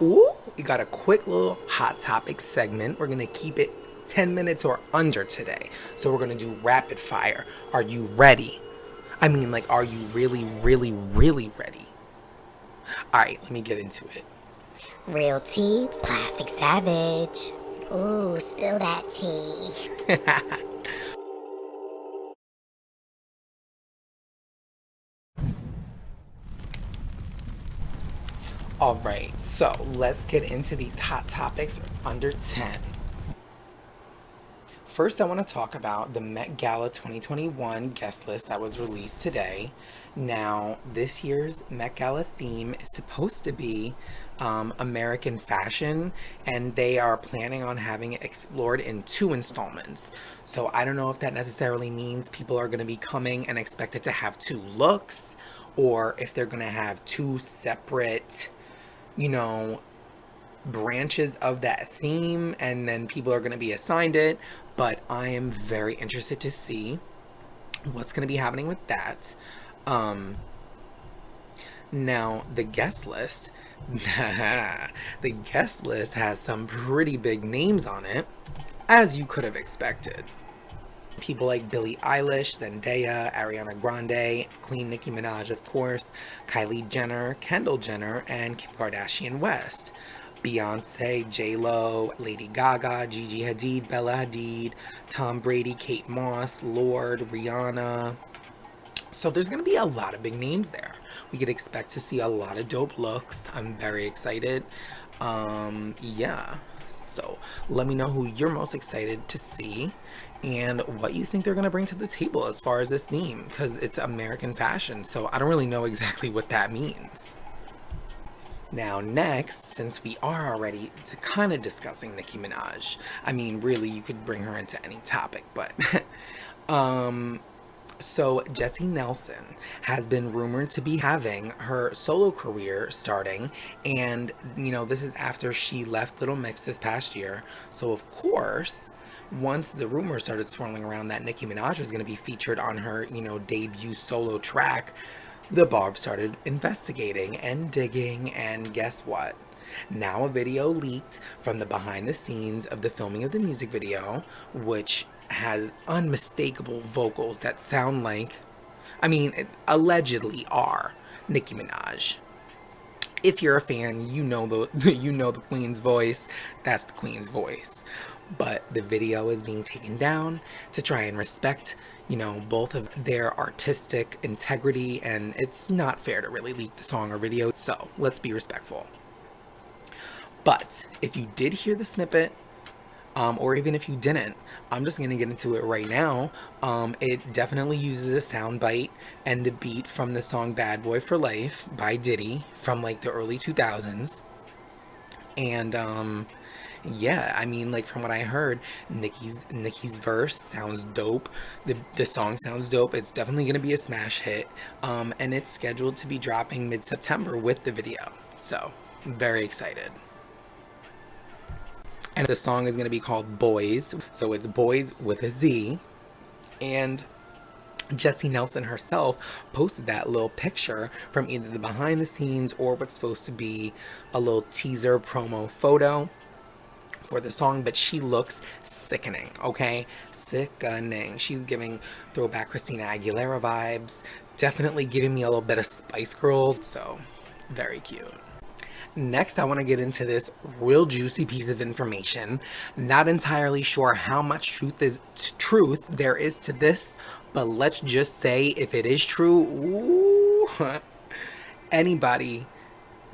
Ooh, we got a quick little hot topic segment. We're gonna keep it 10 minutes or under today. So we're gonna do rapid fire. Are you ready? I mean, like, are you really, really, really ready? All right, let me get into it. Real tea, plastic savage. Ooh, spill that tea. All right, so let's get into these hot topics under 10. First, I want to talk about the Met Gala 2021 guest list that was released today. Now, this year's Met Gala theme is supposed to be American fashion, and they are planning on having it explored in 2 installments. So, I don't know if that necessarily means people are going to be coming and expected to have 2 looks, or if they're going to have 2 separate, you know, branches of that theme and then people are going to be assigned it. But I am very interested to see what's going to be happening with that. Now the guest list the guest list has some pretty big names on it, as you could have expected. People like Billie Eilish, Zendaya, Ariana Grande, Queen Nicki Minaj, of course, Kylie Jenner, Kendall Jenner, and Kim Kardashian West. Beyonce, J-Lo, Lady Gaga, Gigi Hadid, Bella Hadid, Tom Brady, Kate Moss, Lorde, Rihanna. So there's going to be a lot of big names there. We could expect to see a lot of dope looks. I'm very excited. Yeah. So let me know who you're most excited to see and what you think they're going to bring to the table as far as this theme, because it's American fashion. So I don't really know exactly what that means. Now, next, since we are already kind of discussing Nicki Minaj, I mean, really, you could bring her into any topic, but so Jessie Nelson has been rumored to be having her solo career starting, and this is after she left Little Mix this past year. So of course, once the rumors started swirling around that Nicki Minaj was going to be featured on her, debut solo track, the Barb started investigating and digging, and guess what? Now a video leaked from the behind the scenes of the filming of the music video, which has unmistakable vocals that sound like, allegedly are Nicki Minaj. If you're a fan, you know the Queen's voice. That's the Queen's voice. But the video is being taken down to try and respect, both of their artistic integrity, and it's not fair to really leak the song or video, so let's be respectful. But if you did hear the snippet, or even if you didn't, I'm just gonna get into it right now. It definitely uses a soundbite and the beat from the song Bad Boy for Life by Diddy from like the early 2000s. And yeah, from what I heard, Nicki's verse sounds dope. The song sounds dope. It's definitely gonna be a smash hit. And it's scheduled to be dropping mid-September with the video. So, very excited. And the song is gonna be called BOYZ. So it's Boys with a Z. And Jessie Nelson herself posted that little picture from either the behind the scenes or what's supposed to be a little teaser promo photo for the song, but she looks sickening, okay? Sickening. She's giving throwback Christina Aguilera vibes, definitely giving me a little bit of Spice Girls, so very cute. Next, I want to get into this real juicy piece of information. Not entirely sure how much truth there is to this, but let's just say if it is true, ooh, anybody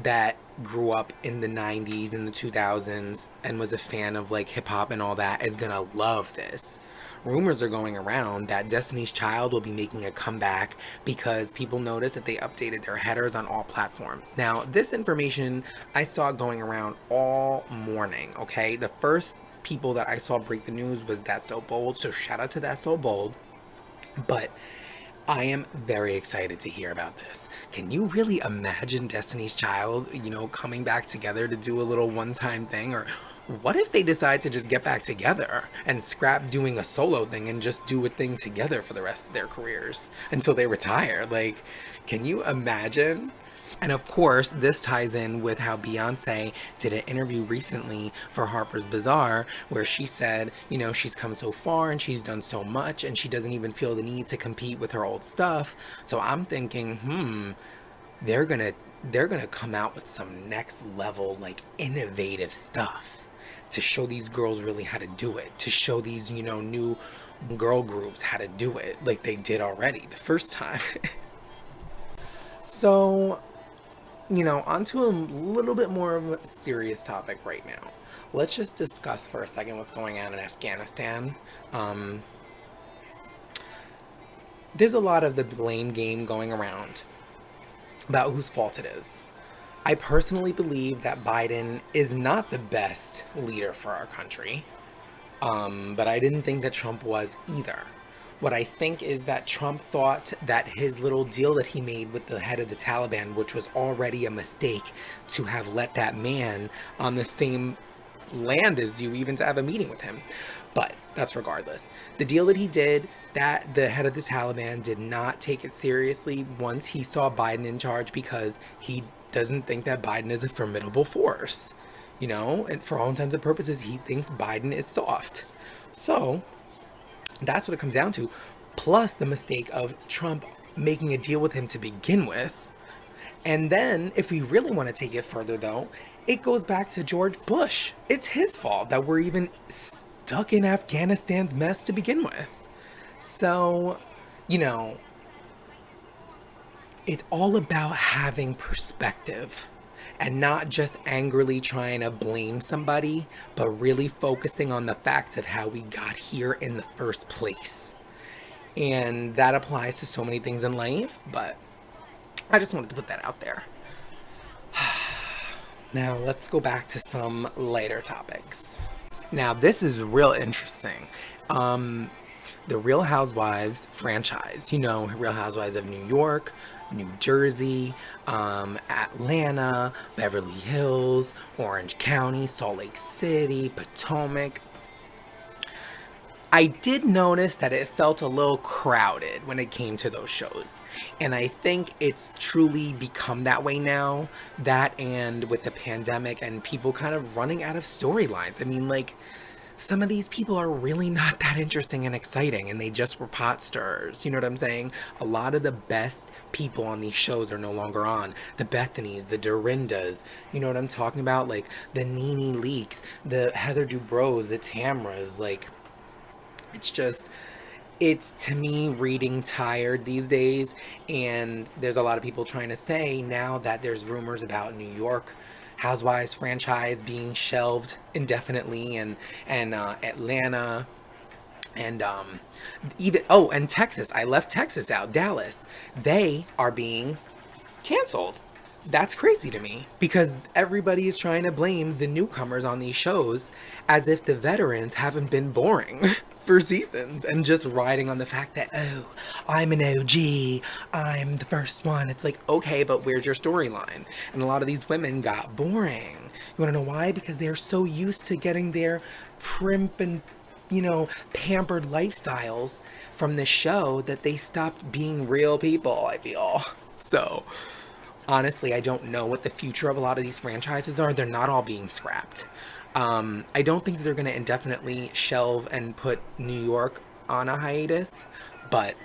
that grew up in the 90s and the 2000s and was a fan of like hip hop and all that is gonna love this. Rumors are going around that Destiny's Child will be making a comeback because people noticed that they updated their headers on all platforms. Now, this information I saw going around all morning, okay? The first people that I saw break the news was That's So Bold, so shout out to That's So Bold. But I am very excited to hear about this. Can you really imagine Destiny's Child, coming back together to do a little one-time thing? Or what if they decide to just get back together and scrap doing a solo thing and just do a thing together for the rest of their careers until they retire? Like, can you imagine? And of course, this ties in with how Beyonce did an interview recently for Harper's Bazaar where she said, you know, she's come so far and she's done so much and she doesn't even feel the need to compete with her old stuff. So I'm thinking, they're gonna come out with some next level, like, innovative stuff to show these girls really how to do it, to show these, you know, new girl groups how to do it like they did already the first time. So, you know, onto a little bit more of a serious topic right now. Let's just discuss for a second what's going on in Afghanistan. There's a lot of the blame game going around about whose fault it is. I personally believe that Biden is not the best leader for our country, but I didn't think that Trump was either. What I think is that Trump thought that his little deal that he made with the head of the Taliban, which was already a mistake to have let that man on the same land as you, even to have a meeting with him. But that's regardless. The deal that he did, that the head of the Taliban did not take it seriously once he saw Biden in charge, because he doesn't think that Biden is a formidable force. You know, and for all intents and purposes, he thinks Biden is soft. So that's what it comes down to. Plus the mistake of Trump making a deal with him to begin with. And then, if we really want to take it further, though, it goes back to George Bush. It's his fault that we're even stuck in Afghanistan's mess to begin with. So, you know, it's all about having perspective and not just angrily trying to blame somebody, but really focusing on the facts of how we got here in the first place. And that applies to so many things in life, but I just wanted to put that out there. Now, let's go back to some lighter topics. Now, this is real interesting. The Real Housewives franchise, you know, Real Housewives of New York, New Jersey, Atlanta, Beverly Hills, Orange County, Salt Lake City, Potomac. I did notice that it felt a little crowded when it came to those shows. And I think it's truly become that way now. That, and with the pandemic and people kind of running out of storylines. I mean, like, some of these people are really not that interesting and exciting, and they just were pot stirrers. You know what I'm saying? A lot of the best people on these shows are no longer on. The Bethany's, the Dorindas, you know what I'm talking about? Like, the Nene Leakes, the Heather Dubrows, the Tamras, like, it's to me reading tired these days. And there's a lot of people trying to say now that there's rumors about New York Housewives franchise being shelved indefinitely, and Atlanta, and and Texas. I left Texas out. Dallas, they are being canceled. That's crazy to me, because everybody is trying to blame the newcomers on these shows as if the veterans haven't been boring for seasons and just riding on the fact that, oh, I'm an OG, I'm the first one. It's like, okay, but where's your storyline? And a lot of these women got boring. You want to know why? Because they're so used to getting their primp and, you know, pampered lifestyles from the show that they stopped being real people, I feel. So honestly, I don't know what the future of a lot of these franchises are. They're not all being scrapped. I don't think they're going to indefinitely shelve and put New York on a hiatus, but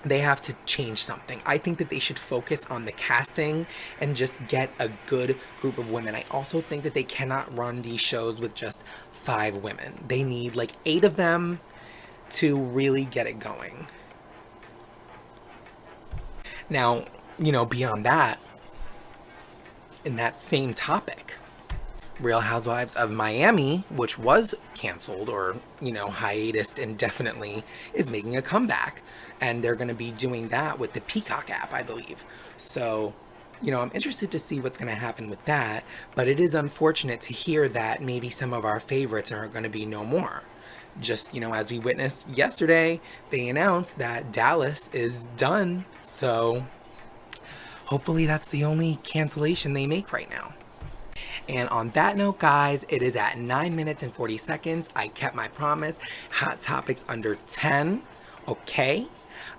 they have to change something. I think that they should focus on the casting and just get a good group of women. I also think that they cannot run these shows with just 5 women. They need like 8 of them to really get it going. Now, you know, beyond that, in that same topic, Real Housewives of Miami, which was canceled or, you know, hiatused indefinitely, is making a comeback. And they're going to be doing that with the Peacock app, I believe. So, you know, I'm interested to see what's going to happen with that. But it is unfortunate to hear that maybe some of our favorites are going to be no more. Just, you know, as we witnessed yesterday, they announced that Dallas is done. So hopefully that's the only cancellation they make right now. And on that note, guys, it is at 9 minutes and 40 seconds. I kept my promise. Hot topics under 10 Okay?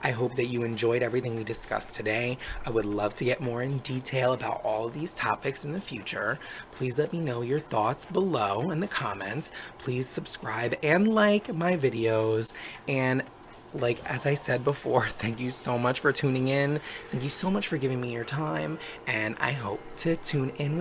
I hope that you enjoyed everything we discussed today. I would love to get more in detail about all of these topics in the future. Please let me know your thoughts below in the comments. Please subscribe and like my videos. And like as I said before, thank you so much for tuning in. Thank you so much for giving me your time. And I hope to tune in